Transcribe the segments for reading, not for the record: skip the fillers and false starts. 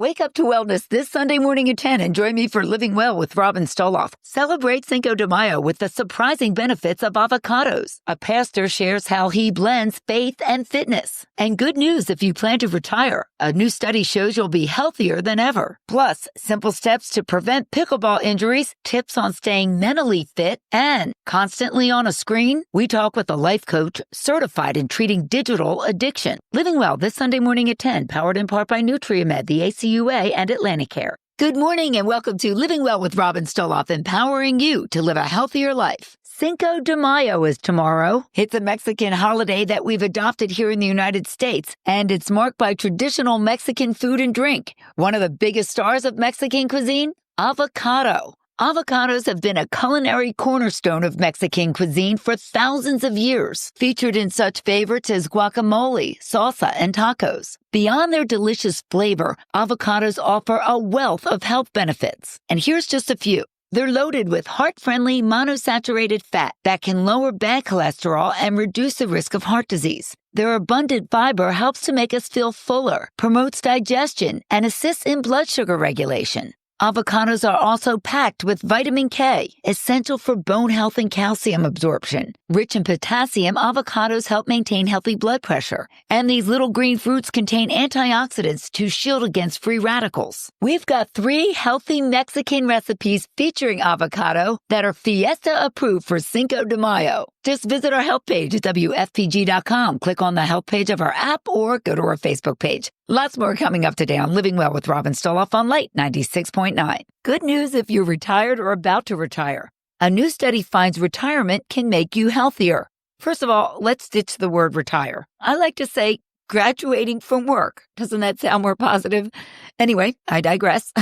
Wake up to wellness this Sunday morning at 10 and join me for Living Well with Robin Stoloff. Celebrate Cinco de Mayo with the surprising benefits of avocados. A pastor shares how he blends faith and fitness. And good news if you plan to retire. A new study shows you'll be healthier than ever. Plus, simple steps to prevent pickleball injuries, tips on staying mentally fit, and constantly on a screen. We talk with a life coach certified in treating digital addiction. Living Well this Sunday morning at 10, powered in part by Nutriomed, the ACUA, and Atlanticare. Good morning and welcome to Living Well with Robin Stoloff, empowering you to live a healthier life. Cinco de Mayo is tomorrow. It's a Mexican holiday that we've adopted here in the United States, and it's marked by traditional Mexican food and drink. One of the biggest stars of Mexican cuisine, avocado. Avocados have been a culinary cornerstone of Mexican cuisine for thousands of years, featured in such favorites as guacamole, salsa, and tacos. Beyond their delicious flavor, avocados offer a wealth of health benefits. And here's just a few. They're loaded with heart-friendly monosaturated fat that can lower bad cholesterol and reduce the risk of heart disease. Their abundant fiber helps to make us feel fuller, promotes digestion, and assists in blood sugar regulation. Avocados are also packed with vitamin K, essential for bone health and calcium absorption. Rich in potassium, avocados help maintain healthy blood pressure. And these little green fruits contain antioxidants to shield against free radicals. We've got 3 healthy Mexican recipes featuring avocado that are Fiesta approved for Cinco de Mayo. Just visit our help page at WFPG.com. Click on the help page of our app or go to our Facebook page. Lots more coming up today on Living Well with Robin Stoloff on Light 96.9. Good news if you're retired or about to retire. A new study finds retirement can make you healthier. First of all, let's ditch the word retire. I like to say graduating from work. Doesn't that sound more positive? Anyway, I digress.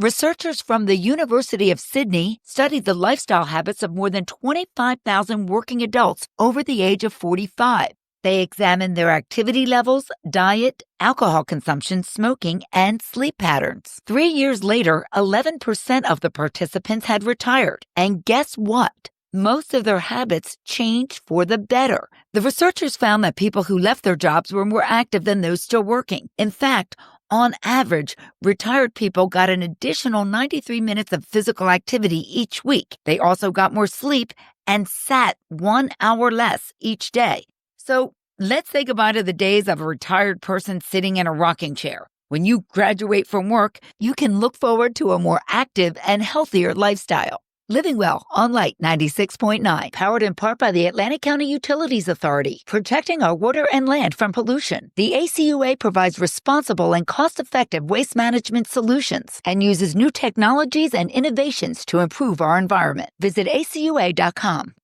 Researchers from the University of Sydney studied the lifestyle habits of more than 25,000 working adults over the age of 45. They examined their activity levels, diet, alcohol consumption, smoking, and sleep patterns. 3 years later, 11% of the participants had retired. And guess what? Most of their habits changed for the better. The researchers found that people who left their jobs were more active than those still working. In fact, on average, retired people got an additional 93 minutes of physical activity each week. They also got more sleep and sat 1 hour less each day. So let's say goodbye to the days of a retired person sitting in a rocking chair. When you graduate from work, you can look forward to a more active and healthier lifestyle. Living Well on Light 96.9, powered in part by the Atlantic County Utilities Authority, protecting our water and land from pollution. The ACUA provides responsible and cost-effective waste management solutions and uses new technologies and innovations to improve our environment. Visit acua.com.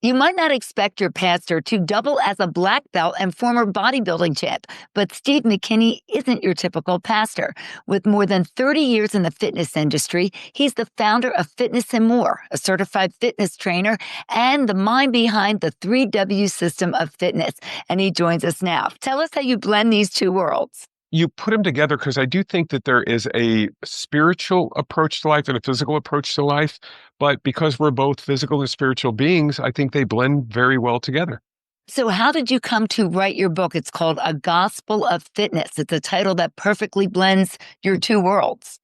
You might not expect your pastor to double as a black belt and former bodybuilding champ, but Steve McKinney isn't your typical pastor. With more than 30 years in the fitness industry, he's the founder of Fitness and More, a certified fitness trainer, and the mind behind the 3W system of fitness. And he joins us now. Tell us how you blend these two worlds. You put them together because I do think that there is a spiritual approach to life and a physical approach to life. But because we're both physical and spiritual beings, I think they blend very well together. So how did you come to write your book? It's called A Gospel of Fitness. It's a title that perfectly blends your two worlds.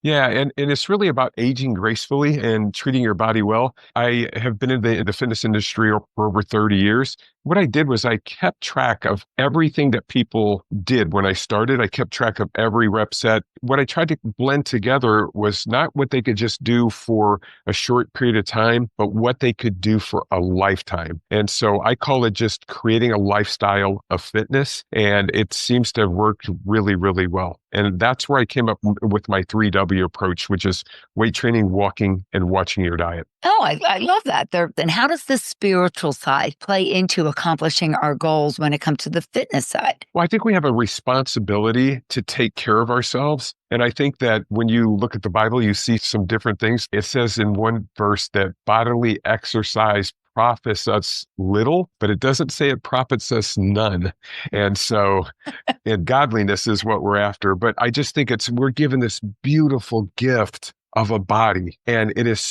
Yeah, and it's really about aging gracefully and treating your body well. I have been in the fitness industry for over 30 years. What I did was I kept track of everything that people did when I started. I kept track of every rep set. What I tried to blend together was not what they could just do for a short period of time, but what they could do for a lifetime. And so I call it just creating a lifestyle of fitness. And it seems to have worked really, really well. And that's where I came up with my 3W approach, which is weight training, walking, and watching your diet. Oh, I love that. Then how does the spiritual side play into accomplishing our goals when it comes to the fitness side? Well, I think we have a responsibility to take care of ourselves. And I think that when you look at the Bible, you see some different things. It says in one verse that bodily exercise profits us little, but it doesn't say it profits us none. And so, and godliness is what we're after. But I just think we're given this beautiful gift of a body. And it is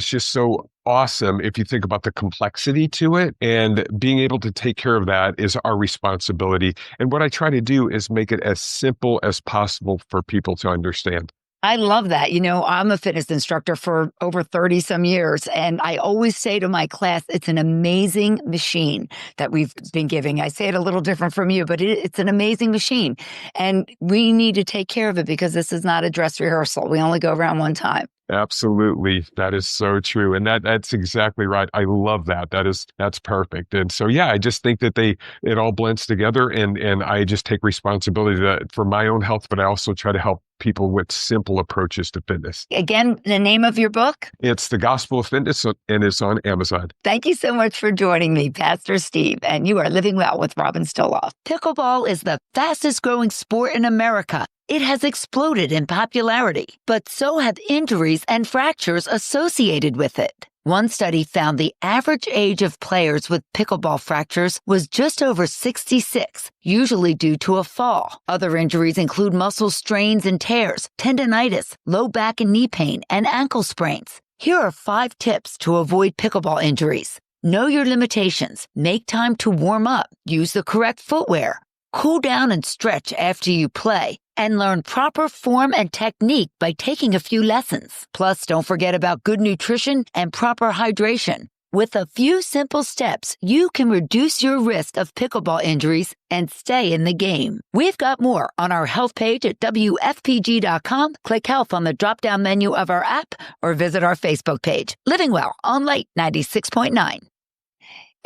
just so awesome if you think about the complexity to it, and being able to take care of that is our responsibility. And what I try to do is make it as simple as possible for people to understand. I love that. I'm a fitness instructor for over 30 some years, and I always say to my class, it's an amazing machine that we've been giving. I say it a little different from you, but it's an amazing machine. And we need to take care of it because this is not a dress rehearsal. We only go around one time. Absolutely. That is so true. And that's exactly right. I love that. That's perfect. And so, yeah, I just think that it all blends together, and I just take responsibility for my own health, but I also try to help people with simple approaches to fitness. Again, the name of your book? It's The Gospel of Fitness, and it's on Amazon. Thank you so much for joining me, Pastor Steve, and you are living well with Robin Stoloff. Pickleball is the fastest growing sport in America. It has exploded in popularity, but so have injuries and fractures associated with it. One study found the average age of players with pickleball fractures was just over 66, usually due to a fall. Other injuries include muscle strains and tears, tendonitis, low back and knee pain, and ankle sprains. Here are 5 tips to avoid pickleball injuries. Know your limitations. Make time to warm up. Use the correct footwear. Cool down and stretch after you play, and learn proper form and technique by taking a few lessons. Plus, don't forget about good nutrition and proper hydration. With a few simple steps, you can reduce your risk of pickleball injuries and stay in the game. We've got more on our health page at WFPG.com. Click health on the drop-down menu of our app, or visit our Facebook page, Living Well on Light 96.9.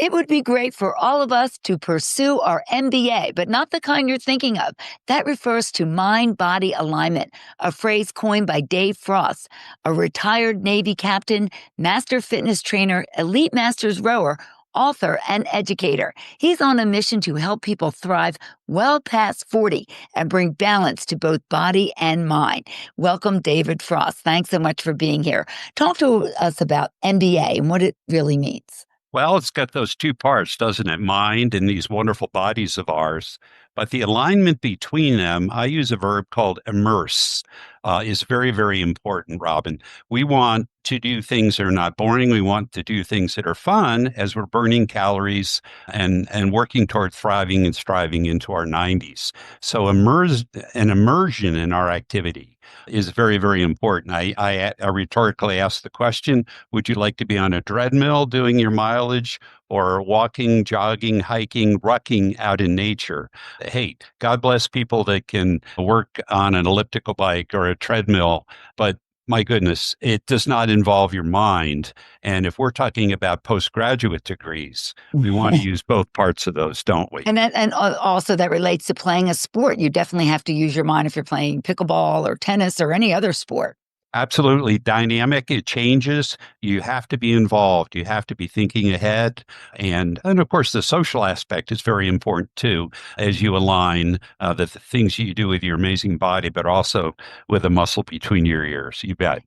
It would be great for all of us to pursue our MBA, but not the kind you're thinking of. That refers to mind-body alignment, a phrase coined by Dave Frost, a retired Navy captain, master fitness trainer, elite masters rower, author, and educator. He's on a mission to help people thrive well past 40 and bring balance to both body and mind. Welcome, David Frost. Thanks so much for being here. Talk to us about MBA and what it really means. Well, it's got those 2 parts, doesn't it? Mind and these wonderful bodies of ours. But the alignment between them, I use a verb called immerse, is very, very important, Robin. We want to do things that are not boring. We want to do things that are fun as we're burning calories and working toward thriving and striving into our 90s. So immersion in our activity is very, very important. I rhetorically ask the question, would you like to be on a treadmill doing your mileage, or walking, jogging, hiking, rucking out in nature? Hey, God bless people that can work on an elliptical bike or a treadmill, but my goodness, it does not involve your mind. And if we're talking about postgraduate degrees, we want to use both parts of those, don't we? And also that relates to playing a sport. You definitely have to use your mind if you're playing pickleball or tennis or any other sport. Absolutely dynamic. It changes. You have to be involved. You have to be thinking ahead. And of course, the social aspect is very important too, as you align the things you do with your amazing body, but also with the muscle between your ears. You bet.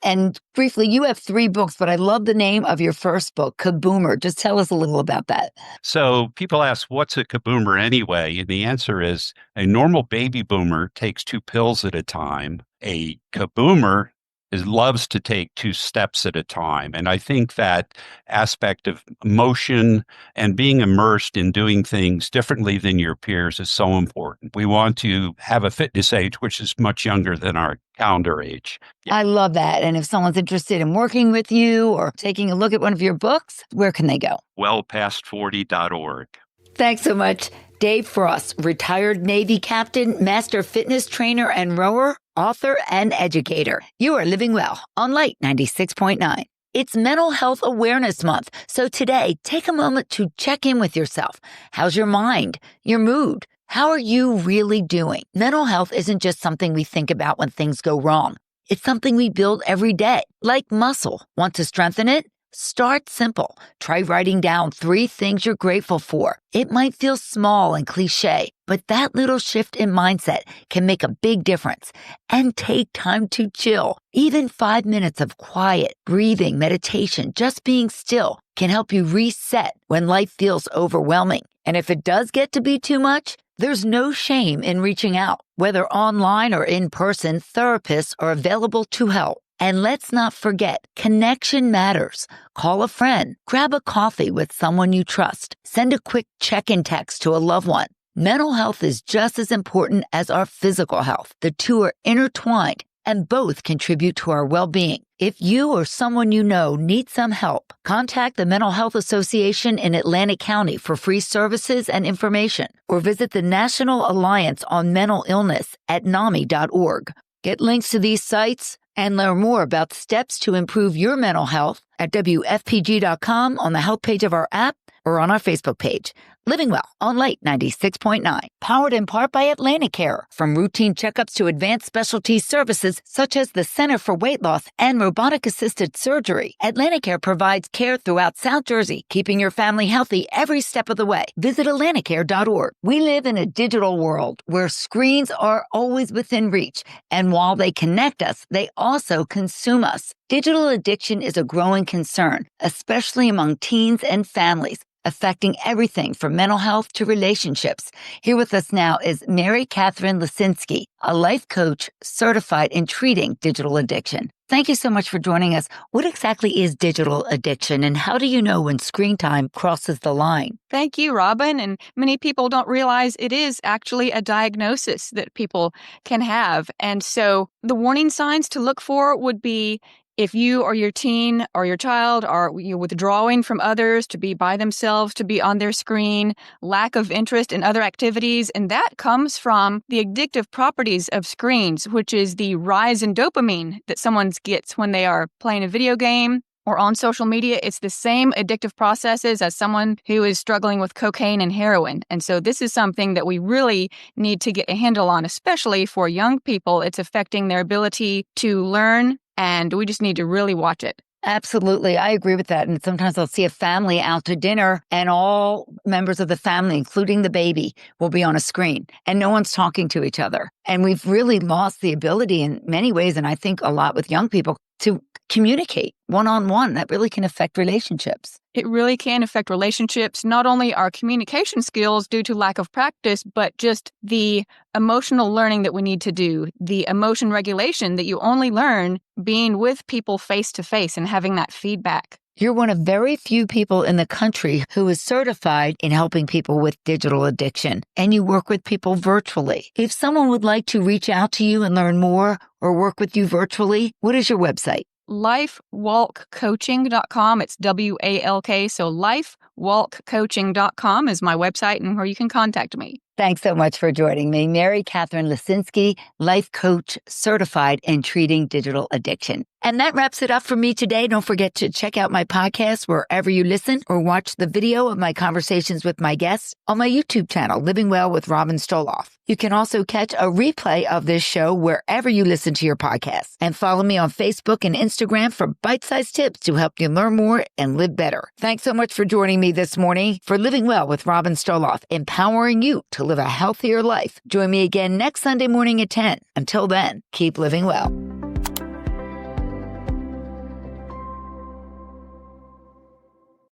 And briefly, you have 3 books, but I love the name of your first book, Kaboomer. Just tell us a little about that. So people ask, what's a kaboomer anyway? And the answer is a normal baby boomer takes 2 pills at a time. A kaboomer loves to take 2 steps at a time. And I think that aspect of motion and being immersed in doing things differently than your peers is so important. We want to have a fitness age which is much younger than our calendar age. Yeah. I love that. And if someone's interested in working with you or taking a look at one of your books, where can they go? Wellpast40.org. Thanks so much. Dave Frost, retired Navy captain, master fitness trainer and rower, author and educator. You are living well on Light 96.9. It's Mental Health Awareness Month. So today, take a moment to check in with yourself. How's your mind? Your mood? How are you really doing? Mental health isn't just something we think about when things go wrong. It's something we build every day, like muscle. Want to strengthen it? Start simple. Try writing down 3 things you're grateful for. It might feel small and cliche, but that little shift in mindset can make a big difference. And take time to chill. Even 5 minutes of quiet, breathing, meditation, just being still can help you reset when life feels overwhelming. And if it does get to be too much, There's no shame in reaching out. Whether online or in person, therapists are available to help. And let's not forget, connection matters. Call a friend, grab a coffee with someone you trust, send a quick check-in text to a loved one. Mental health is just as important as our physical health. The two are intertwined and both contribute to our well-being. If you or someone you know need some help, contact the Mental Health Association in Atlantic County for free services and information, or visit the National Alliance on Mental Illness at NAMI.org. Get links to these sites and learn more about steps to improve your mental health at WFPG.com on the help page of our app or on our Facebook page. Living Well on Light 96.9. Powered in part by Atlanticare. From routine checkups to advanced specialty services such as the Center for Weight Loss and Robotic-Assisted Surgery, Atlanticare provides care throughout South Jersey, keeping your family healthy every step of the way. Visit Atlanticare.org. We live in a digital world where screens are always within reach, and while they connect us, they also consume us. Digital addiction is a growing concern, especially among teens and families, affecting everything from mental health to relationships. Here with us now is Mary Catherine Lisinski, a life coach certified in treating digital addiction. Thank you so much for joining us. What exactly is digital addiction, and how do you know when screen time crosses the line? Thank you, Robin. And many people don't realize it is actually a diagnosis that people can have. And so the warning signs to look for would be if you or your teen or your child are withdrawing from others to be by themselves, to be on their screen, lack of interest in other activities. And that comes from the addictive properties of screens, which is the rise in dopamine that someone gets when they are playing a video game or on social media. It's the same addictive processes as someone who is struggling with cocaine and heroin. And so this is something that we really need to get a handle on, especially for young people. It's affecting their ability to learn, and we just need to really watch it. Absolutely. I agree with that. And sometimes I'll see a family out to dinner and all members of the family, including the baby, will be on a screen and no one's talking to each other. And we've really lost the ability in many ways, and I think a lot with young people, to communicate one-on-one. That really can affect relationships. It really can affect relationships, not only our communication skills due to lack of practice, but just the emotional learning that we need to do, the emotion regulation that you only learn being with people face to face and having that feedback. You're one of very few people in the country who is certified in helping people with digital addiction, and you work with people virtually. If someone would like to reach out to you and learn more or work with you virtually, what is your website? LifeWalkCoaching.com. It's WALK. So LifeWalkCoaching.com is my website and where you can contact me. Thanks so much for joining me. Mary Catherine Lisinski, life coach certified in treating digital addiction. And that wraps it up for me today. Don't forget to check out my podcast wherever you listen, or watch the video of my conversations with my guests on my YouTube channel, Living Well with Robin Stoloff. You can also catch a replay of this show wherever you listen to your podcasts. And follow me on Facebook and Instagram for bite-sized tips to help you learn more and live better. Thanks so much for joining me this morning for Living Well with Robin Stoloff, empowering you to live a healthier life. Join me again next Sunday morning at 10. Until then, keep living well.